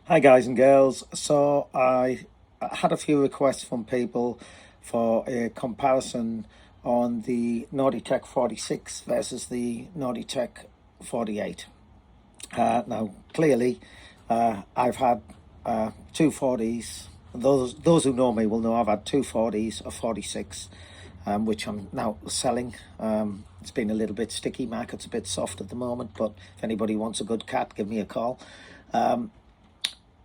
Hi guys and girls. So I had a few requests from people for a comparison on the Nautitech 46 versus the Nautitech 48. Now clearly I've had two 40s. Those who know me will know I've had two 40s, a 46, which I'm now selling. It's been a little bit sticky. Market's a bit soft at the moment, but if anybody wants a good cat, give me a call.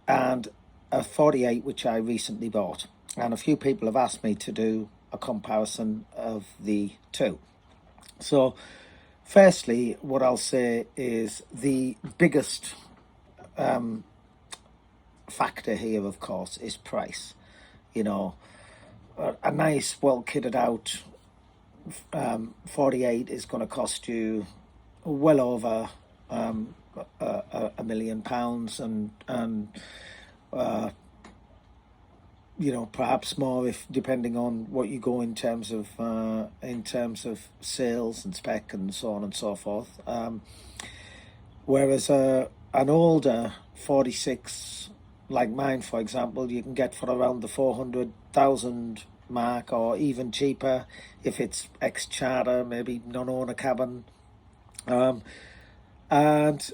And a 48 which I recently bought, and a few people have asked me to do a comparison of the two. So firstly, what I'll say is the biggest factor here, of course, is price. You know, a nice, well kitted out 48 is going to cost you well over £1 million, and perhaps more, if depending on what you go in terms of sales and spec and so on and so forth. Whereas an older 46 like mine, for example, you can get for around the 400,000 mark, or even cheaper if it's ex-charter, maybe non-owner cabin. And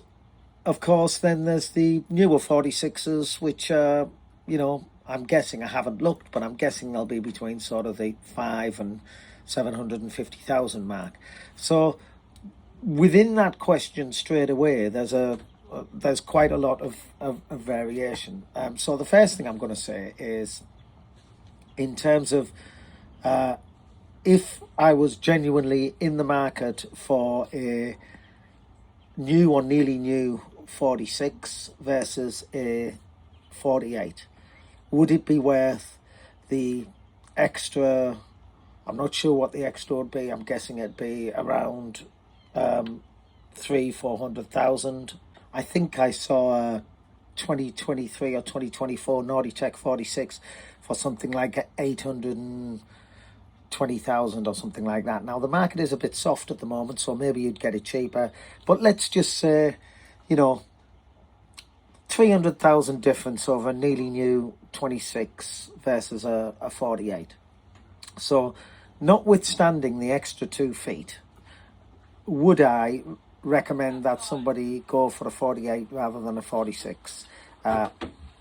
of course, then there's the newer 46s, which I'm guessing, I haven't looked, but I'm guessing they'll be between sort of the 5 and 750,000 mark. So within that question straight away, there's quite a lot of variation. So the first thing I'm going to say is, in terms of if I was genuinely in the market for a new or nearly new 46 versus a 48, would it be worth the extra? I'm not sure what the extra would be. I'm guessing it'd be around 400,000. I think I saw a 2023 or 2024 Nautitech 46 for something like 820,000 or something like that. Now the market is a bit soft at the moment, so maybe you'd get it cheaper. But let's just say, 300,000 difference over a nearly new 26 versus a 48. So, notwithstanding the extra 2 feet, would I recommend that somebody go for a 48 rather than a 46? And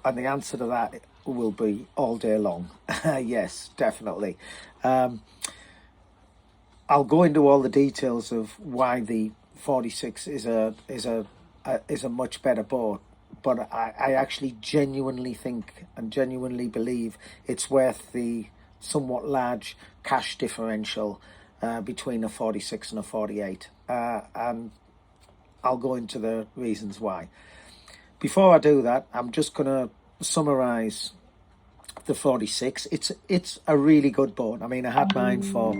the answer to that will be all day long. Yes, definitely. I'll go into all the details of why the 46 is a much better boat, but I actually genuinely think and genuinely believe it's worth the somewhat large cash differential between a 46 and a 48. And I'll go into the reasons why. Before I do that, I'm just going to summarize the 46. It's a really good boat. I mean, I had mine for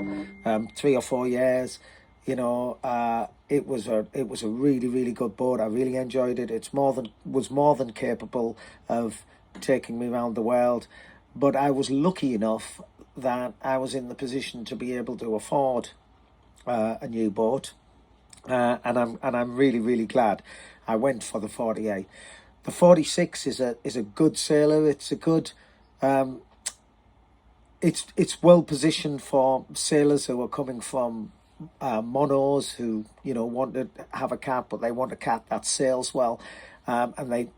3 or 4 years. It was a really, really good boat. I really enjoyed it. Was more than capable of taking me around the world. But I was lucky enough that I was in the position to be able to afford a new boat, and I'm really, really glad I went for the 48. The 46 is a good sailor. It's a good it's well positioned for sailors who are coming from monos, who want to have a cat, but they want a cat that sails well, and they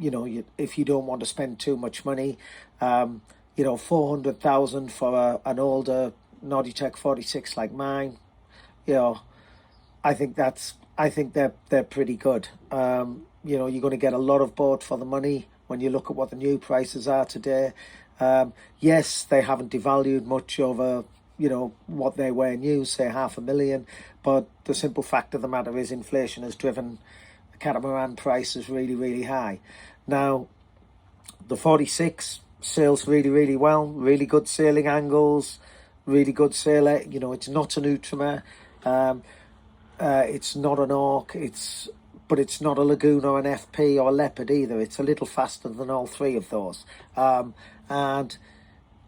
if you don't want to spend too much money, 400,000 for an older Nautitech 46 like mine, I think they're pretty good. You're going to get a lot of boat for the money when you look at what the new prices are today. Yes, they haven't devalued much over what they were new, say 500,000, but the simple fact of the matter is inflation has driven the catamaran prices really, really high. Now the 46 sails really, really well, really good sailing angles, really good sailor. It's not an Outremer, it's not an Orc, but it's not a Lagoon or an FP or a Leopard either. It's a little faster than all three of those. And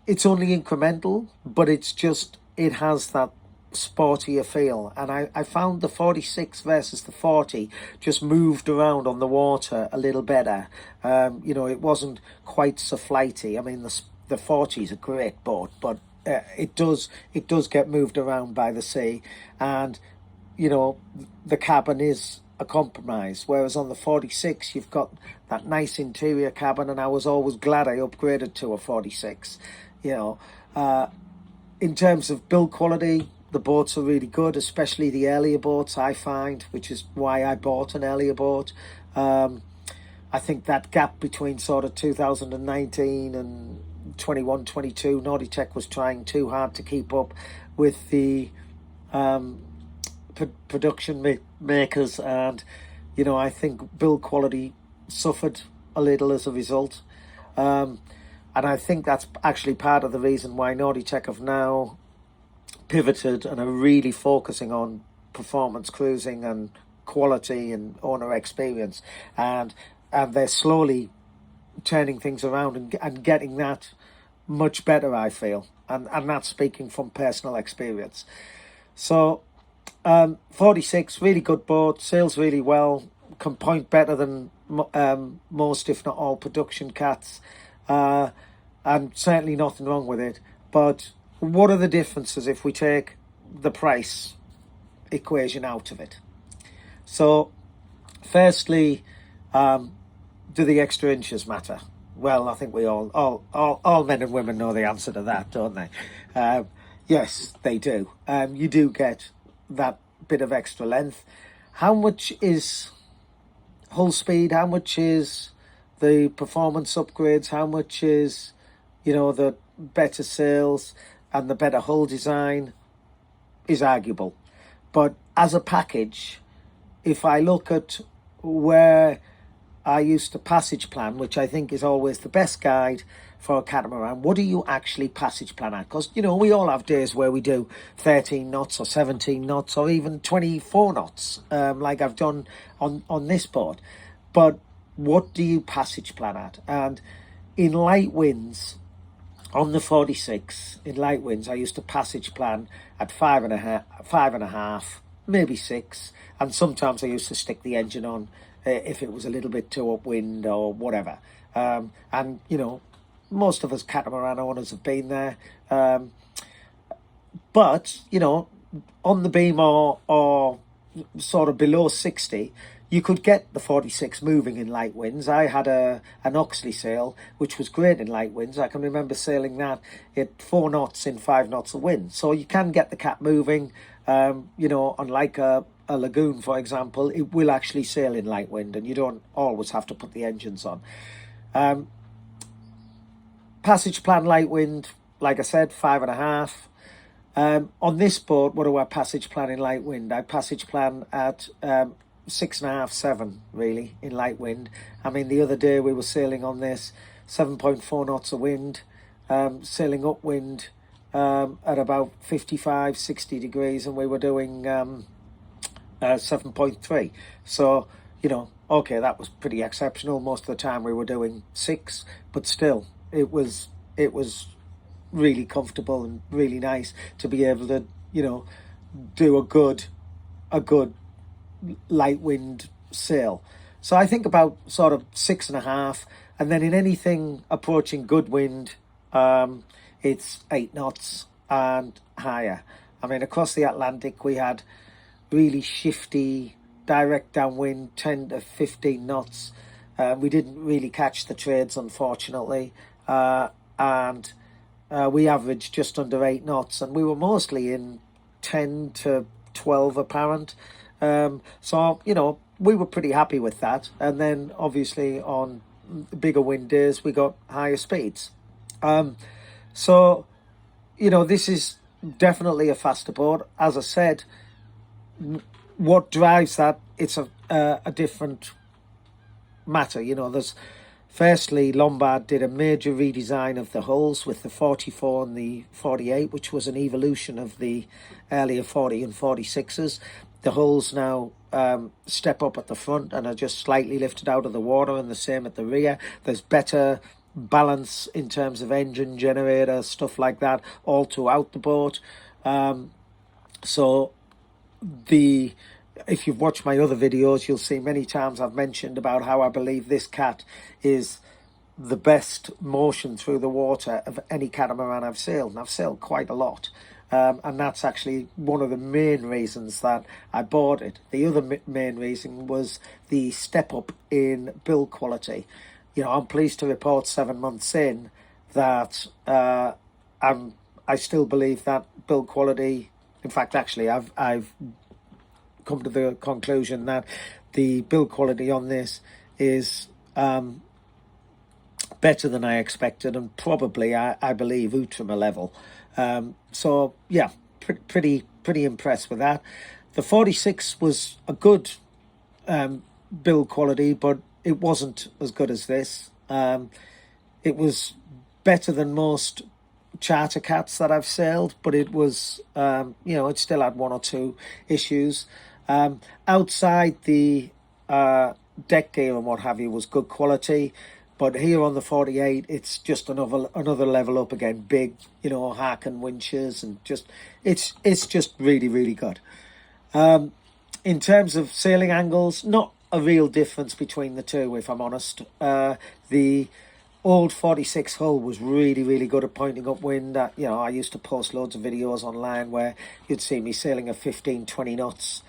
it's only incremental, but it has that sportier feel, and I found the 46 versus the 40 just moved around on the water a little better. You know, it wasn't quite so flighty. I mean, the 40 is a great boat, but it does get moved around by the sea, and you know, the cabin is a compromise, whereas on the 46 you've got that nice interior cabin, and I was always glad I upgraded to a 46. You know, in terms of build quality, the boats are really good, especially the earlier boats, I find, which is why I bought an earlier boat. I think that gap between sort of 2019 and 21, 22, Nautitech was trying too hard to keep up with the production makers, and you know, I think build quality suffered a little as a result, and I think that's actually part of the reason why Nautitech have now pivoted and are really focusing on performance cruising and quality and owner experience, and they're slowly turning things around and getting that much better, I feel, and that's speaking from personal experience. So 46, really good boat, sails really well, can point better than most, if not all, production cats, and certainly nothing wrong with it. But what are the differences if we take the price equation out of it? So firstly, do the extra inches matter? Well, I think we all men and women know the answer to that, don't they? Yes, they do. You do get that bit of extra length. How much is hull speed? How much is the performance upgrades? How much is, you know, the better sails and the better hull design? Is arguable. But as a package, if I look at where I used to passage plan, which I think is always the best guide for a catamaran, what do you actually passage plan at? Because, you know, we all have days where we do 13 knots or 17 knots or even 24 knots, like I've done on this boat. But what do you passage plan at? And in light winds, on the 46, in light winds, I used to passage plan at 5.5, maybe 6, and sometimes I used to stick the engine on if it was a little bit too upwind or whatever. And, you know, most of us catamaran owners have been there. But, you know, on the beam or sort of below 60, you could get the 46 moving in light winds. I had an Oxley sail, which was great in light winds. I can remember sailing that at 4 knots in 5 knots of wind. So you can get the cat moving, you know, unlike a lagoon, for example, it will actually sail in light wind, and you don't always have to put the engines on. Passage plan light wind, like I said, 5.5. On this boat, what do I passage plan in light wind? I passage plan at 6.5, 7, really, in light wind. I mean, the other day we were sailing on this 7.4 knots of wind, sailing upwind at about 55, 60 degrees, and we were doing 7.3. So, you know, okay, that was pretty exceptional. Most of the time we were doing 6, but still, it was really comfortable and really nice to be able to, you know, do a good light wind sail. So I think about sort of 6.5, and then in anything approaching good wind, it's 8 knots and higher. I mean, across the Atlantic we had really shifty direct downwind, 10 to 15 knots. We didn't really catch the trades, unfortunately, and we averaged just under 8 knots, and we were mostly in 10 to 12 apparent. So, you know, we were pretty happy with that. And then obviously on bigger wind days we got higher speeds. So, you know, this is definitely a faster boat. As I said, what drives that, it's a different matter. You know, there's firstly, Lombard did a major redesign of the hulls with the 44 and the 48, which was an evolution of the earlier 40 and 46s. The hulls now step up at the front and are just slightly lifted out of the water, and the same at the rear. There's better balance in terms of engine, generator, stuff like that, all throughout the boat. So if you've watched my other videos, you'll see many times I've mentioned about how I believe this cat is the best motion through the water of any catamaran I've sailed, and I've sailed quite a lot. And that's actually one of the main reasons that I bought it. The other main reason was the step up in build quality. You know, I'm pleased to report 7 months in that I still believe that build quality. In fact, actually, I've come to the conclusion that the build quality on this is better than I expected, and probably I believe Utrama level. So yeah, pretty impressed with that. The 46 was a good build quality, but it wasn't as good as this. It was better than most charter cats that I've sailed, but it was, it still had one or two issues. Outside the deck gear and what have you was good quality, but here on the 48, it's just another level up again. Big, Harken winches, and it's just really good. In terms of sailing angles, not a real difference between the two, if I'm honest. The old 46 hull was really good at pointing upwind. I used to post loads of videos online where you'd see me sailing at 15-20 knots.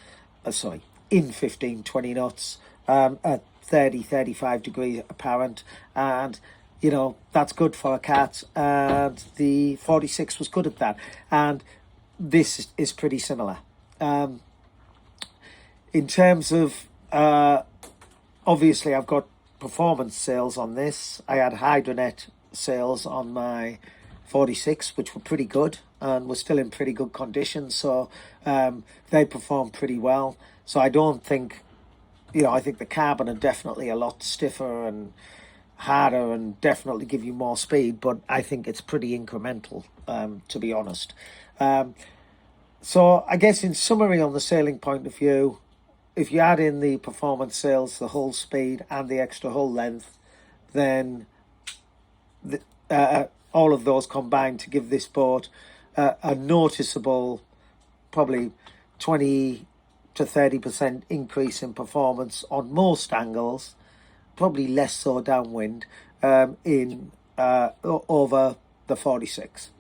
In 15-20 knots at 30-35 degrees apparent, and that's good for a cat, and the 46 was good at that, and this is pretty similar. In terms of obviously I've got performance sails on this. I had Hydronet sails on my 46, which were pretty good and were still in pretty good condition, so they performed pretty well. So I don't think, I think the carbon are definitely a lot stiffer and harder and definitely give you more speed, but I think it's pretty incremental, to be honest. So I guess in summary, on the sailing point of view, if you add in the performance sails, the hull speed and the extra hull length, then all of those combined to give this boat a noticeable, probably 20 to 30% increase in performance on most angles, probably less so downwind, in over the 46.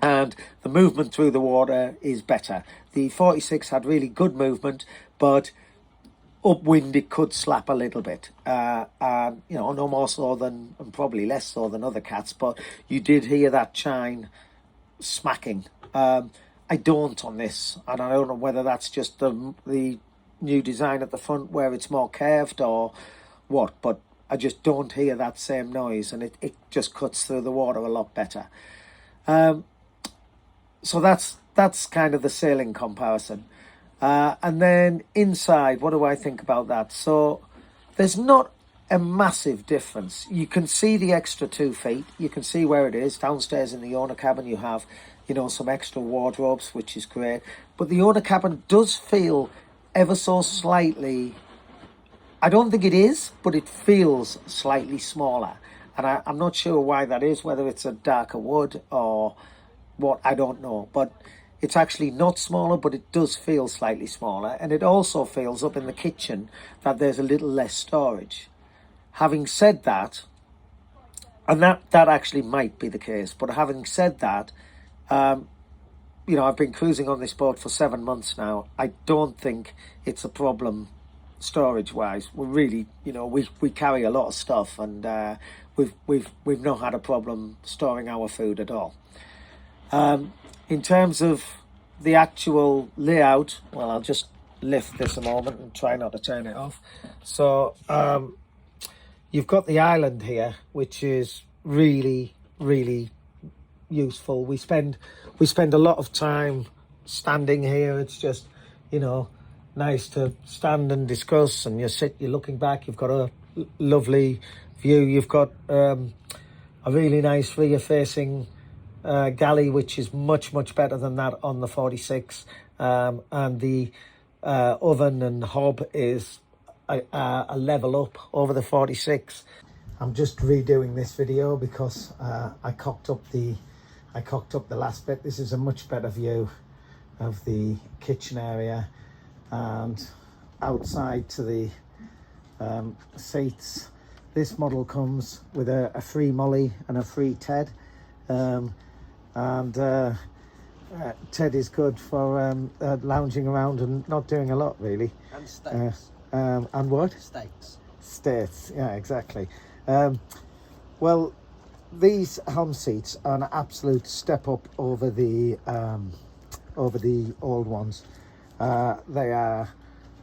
And the movement through the water is better. The 46 had really good movement, but upwind it could slap a little bit, and no more so than, and probably less so than other cats, but you did hear that chine smacking. I don't on this, and I don't know whether that's just the new design at the front where it's more curved or what, but I just don't hear that same noise, and it just cuts through the water a lot better. So that's kind of the sailing comparison. And then inside, what do I think about that? So there's not a massive difference. You can see the extra 2 feet. You can see where it is. Downstairs in the owner cabin, you have, some extra wardrobes, which is great. But the owner cabin does feel ever so slightly, I don't think it is, but it feels slightly smaller. And I'm not sure why that is, whether it's a darker wood or what, I don't know. But it's actually not smaller, but it does feel slightly smaller. And it also feels up in the kitchen that there's a little less storage. Having said that, and that actually might be the case, but having said that, I've been cruising on this boat for 7 months now. I don't think it's a problem storage-wise. We're really, we carry a lot of stuff, and we've not had a problem storing our food at all. In terms of the actual layout, well, I'll just lift this a moment and try not to turn it off. So you've got the island here, which is really useful. We spend a lot of time standing here. It's just, nice to stand and discuss, and you're looking back. You've got a lovely view. You've got a really nice rear facing galley, which is much better than that on the 46, and the oven and hob is a level up over the 46. I'm just redoing this video because I cocked up the last bit. This is a much better view of the kitchen area, and outside to the seats. This model comes with a free molly and a free Ted, and Ted is good for lounging around and not doing a lot really. And steaks. And what? Steaks, yeah, exactly. Well, these helm seats are an absolute step up over the old ones. They are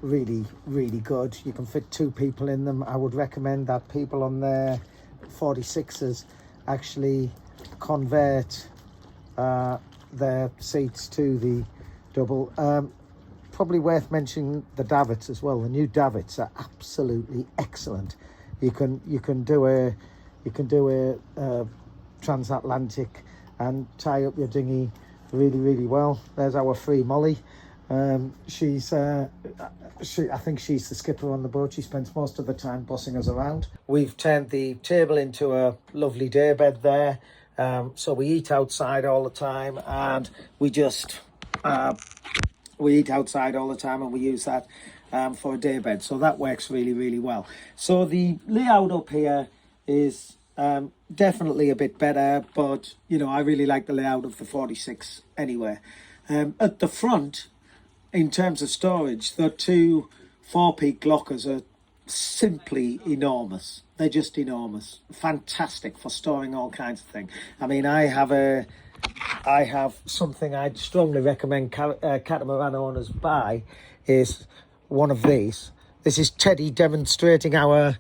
really, really good. You can fit 2 people in them. I would recommend that people on their 46s actually convert their seats to the double. Probably worth mentioning the davits as well. The new davits are absolutely excellent. You can do a transatlantic and tie up your dinghy really, really well. There's our free Molly. I think she's the skipper on the boat. She spends most of the time bossing us around. We've turned the table into a lovely daybed there. So we eat outside all the time, and we eat outside all the time, and we use that for a daybed. So that works really, really well. So the layout up here is definitely a bit better, but you know, I really like the layout of the 46 anyway. At the front, in terms of storage, the 2 4-peak lockers are simply enormous. They're just enormous. Fantastic for storing all kinds of things. I mean, I have something I'd strongly recommend catamaran owners buy, is one of these. This is Teddy demonstrating our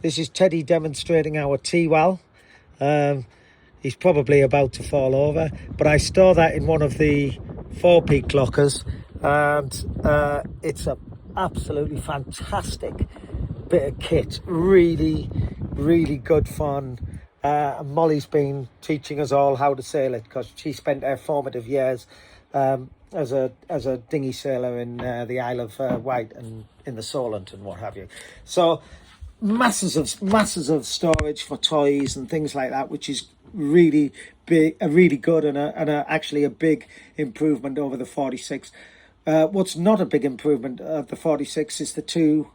T-well. He's probably about to fall over, but I store that in one of the 4-peak lockers, and it's a absolutely fantastic bit of kit. Really, really good fun. Molly's been teaching us all how to sail it, because she spent her formative years as a dinghy sailor in the Isle of Wight and in the Solent and what have you. So masses of storage for toys and things like that, which is really big, really good, and actually a big improvement over the 46. What's not a big improvement of the 46 is the 2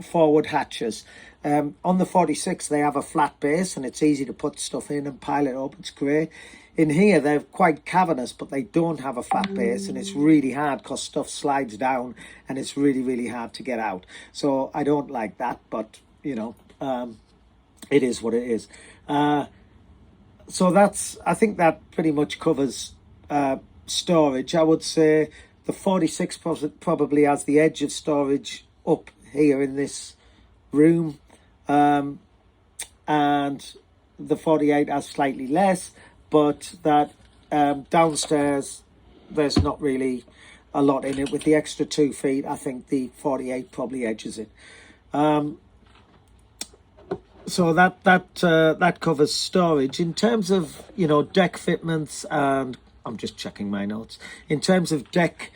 forward hatches. On the 46 they have a flat base, and it's easy to put stuff in and pile it up. It's great. In here they're quite cavernous, but they don't have a flat base, and it's really hard because stuff slides down and it's really, really hard to get out. So I don't like that, but you know, it is what it is. So I think that pretty much covers storage. I would say the 46 probably has the edge of storage up here in this room, and the 48 has slightly less, but that downstairs there's not really a lot in it. With the extra 2 feet, I think the 48 probably edges it. So that covers storage. In terms of, you know, deck fitments, and I'm just checking my notes. In terms of deck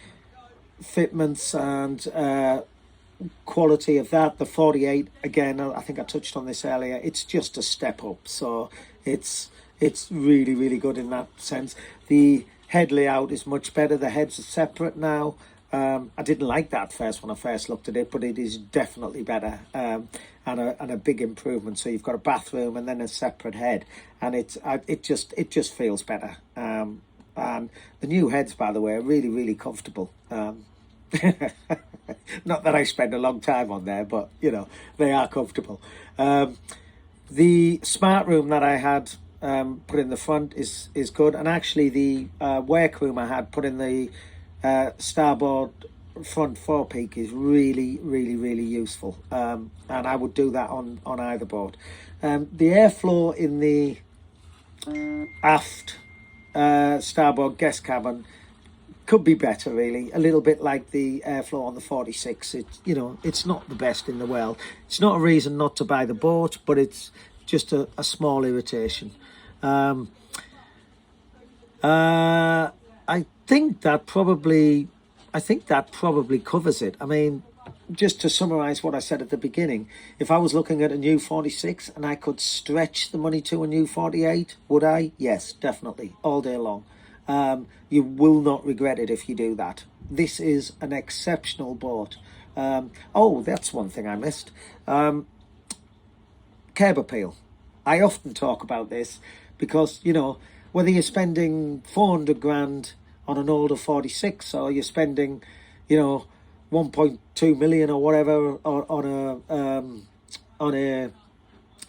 fitments and quality of that, the 48, again, I think I touched on this earlier, it's just a step up. So it's really, really good in that sense. The head layout is much better. The heads are separate now. I didn't like that first when I first looked at it, but it is definitely better, and a big improvement. So you've got a bathroom and then a separate head, and it just feels better. And the new heads, by the way, are really, really comfortable. Not that I spend a long time on there, but you know, they are comfortable. The smart room that I had put in the front is good, and actually the workroom I had put in the starboard front 4-peak is really, really, really useful, and I would do that on either boat. The airflow in the aft starboard guest cabin could be better, really. A little bit like the airflow on the 46. It's not the best in the world. It's not a reason not to buy the boat, but it's just a small irritation. I think that probably covers it. I mean, just to summarize what I said at the beginning, if I was looking at a new 46 and I could stretch the money to a new 48, would I? Yes, definitely, all day long. You will not regret it if you do that. This is an exceptional boat. Oh, that's one thing I missed. Curb appeal. I often talk about this because, you know, whether you're spending 400 grand on an older 46 or you're spending, you know, 1.2 million or whatever on a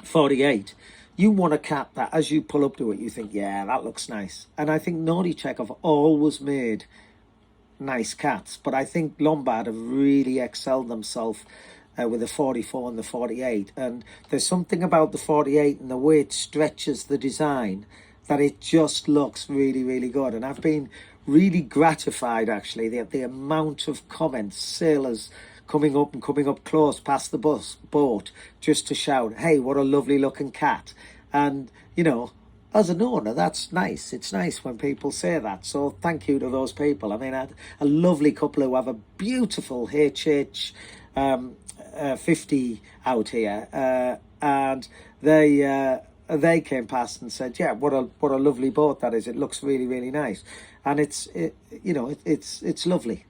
48, you want a cat that as you pull up to it, you think, yeah, that looks nice. And I think Nautitech have always made nice cats, but I think Lombard have really excelled themselves with the 44 and the 48. And there's something about the 48 and the way it stretches the design that it just looks really, really good. And I've been really gratified, actually, the amount of comments, sailors coming up close past the boat just to shout, hey, what a lovely looking cat. And, you know, as an owner, that's nice. It's nice when people say that. So thank you to those people. I mean, I had a lovely couple who have a beautiful HH 50 out here, and they came past and said, yeah, what a lovely boat that is. It looks really, really nice. And it's lovely.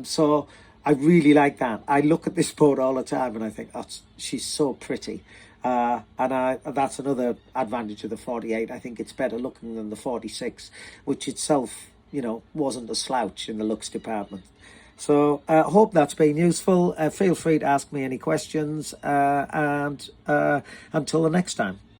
So I really like that. I look at this boat all the time and I think, oh, she's so pretty. And that's another advantage of the 48. I think it's better looking than the 46, which itself, you know, wasn't a slouch in the looks department. So I hope that's been useful. Feel free to ask me any questions, and until the next time.